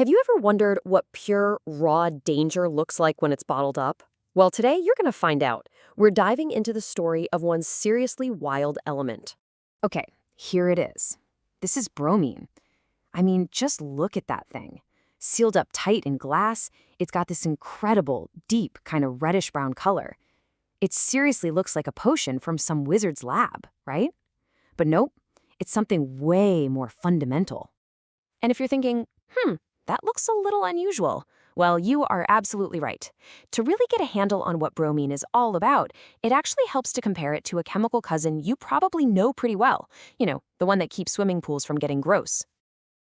Have you ever wondered what pure, raw danger looks like when it's bottled up? Well, today you're going to find out. We're diving into the story of one seriously wild element. Okay, here it is. This is bromine. I mean, just look at that thing. Sealed up tight in glass, it's got this incredible, deep, kind of reddish-brown color. It seriously looks like a potion from some wizard's lab, right? But nope, it's something way more fundamental. And if you're thinking, that looks a little unusual, well, you are absolutely right. To really get a handle on what bromine is all about, it actually helps to compare it to a chemical cousin you probably know pretty well. You know, the one that keeps swimming pools from getting gross.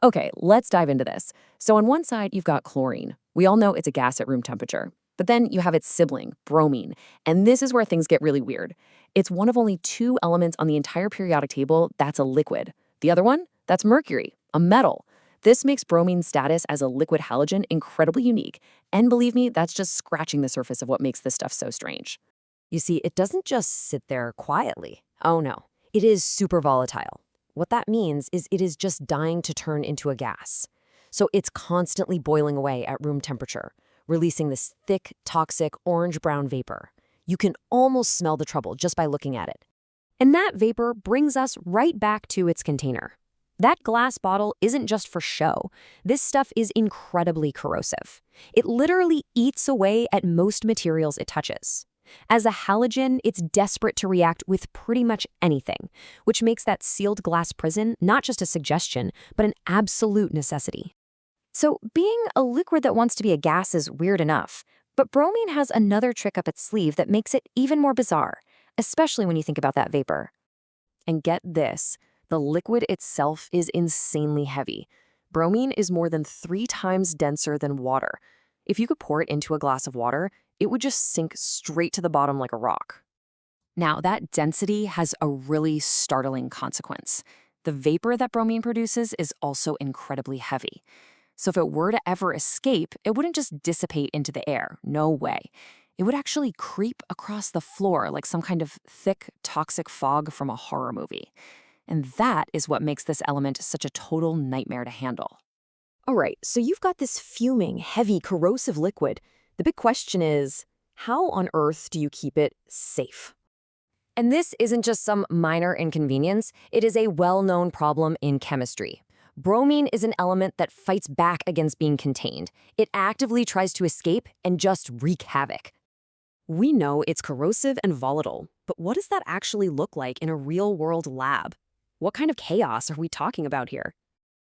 Okay, let's dive into this. So on one side, you've got chlorine. We all know it's a gas at room temperature. But then you have its sibling, bromine. And this is where things get really weird. It's one of only two elements on the entire periodic table that's a liquid. The other one? That's mercury, a metal. This makes bromine's status as a liquid halogen incredibly unique. And believe me, that's just scratching the surface of what makes this stuff so strange. You see, it doesn't just sit there quietly. Oh no, it is super volatile. What that means is it is just dying to turn into a gas. So it's constantly boiling away at room temperature, releasing this thick, toxic, orange-brown vapor. You can almost smell the trouble just by looking at it. And that vapor brings us right back to its container. That glass bottle isn't just for show. This stuff is incredibly corrosive. It literally eats away at most materials it touches. As a halogen, it's desperate to react with pretty much anything, which makes that sealed glass prison not just a suggestion, but an absolute necessity. So being a liquid that wants to be a gas is weird enough, but bromine has another trick up its sleeve that makes it even more bizarre, especially when you think about that vapor. And get this, the liquid itself is insanely heavy. Bromine is more than 3 times denser than water. If you could pour it into a glass of water, it would just sink straight to the bottom like a rock. Now, that density has a really startling consequence. The vapor that bromine produces is also incredibly heavy. So if it were to ever escape, it wouldn't just dissipate into the air. No way. It would actually creep across the floor like some kind of thick, toxic fog from a horror movie. And that is what makes this element such a total nightmare to handle. All right, so you've got this fuming, heavy, corrosive liquid. The big question is, how on earth do you keep it safe? And this isn't just some minor inconvenience, it is a well-known problem in chemistry. Bromine is an element that fights back against being contained. It actively tries to escape and just wreak havoc. We know it's corrosive and volatile, but what does that actually look like in a real-world lab? What kind of chaos are we talking about here?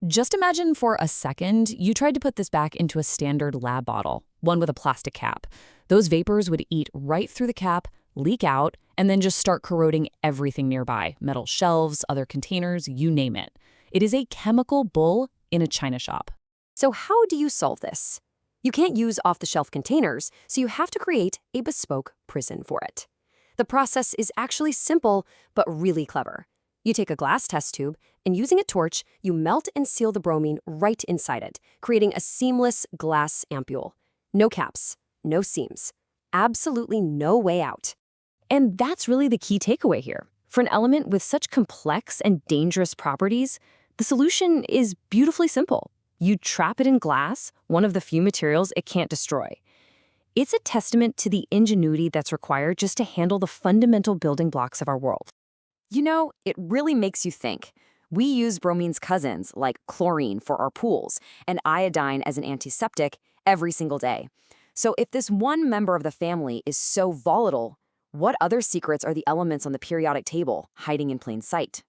Just imagine for a second you tried to put this back into a standard lab bottle, one with a plastic cap. Those vapors would eat right through the cap, leak out, and then just start corroding everything nearby, metal shelves, other containers, you name it. It is a chemical bull in a china shop. So how do you solve this? You can't use off-the-shelf containers, so you have to create a bespoke prison for it. The process is actually simple, but really clever. You take a glass test tube, and using a torch, you melt and seal the bromine right inside it, creating a seamless glass ampule. No caps, no seams, absolutely no way out. And that's really the key takeaway here. For an element with such complex and dangerous properties, the solution is beautifully simple. You trap it in glass, one of the few materials it can't destroy. It's a testament to the ingenuity that's required just to handle the fundamental building blocks of our world. You know, it really makes you think. We use bromine's cousins, like chlorine, for our pools, and iodine as an antiseptic every single day. So if this one member of the family is so volatile, what other secrets are the elements on the periodic table hiding in plain sight?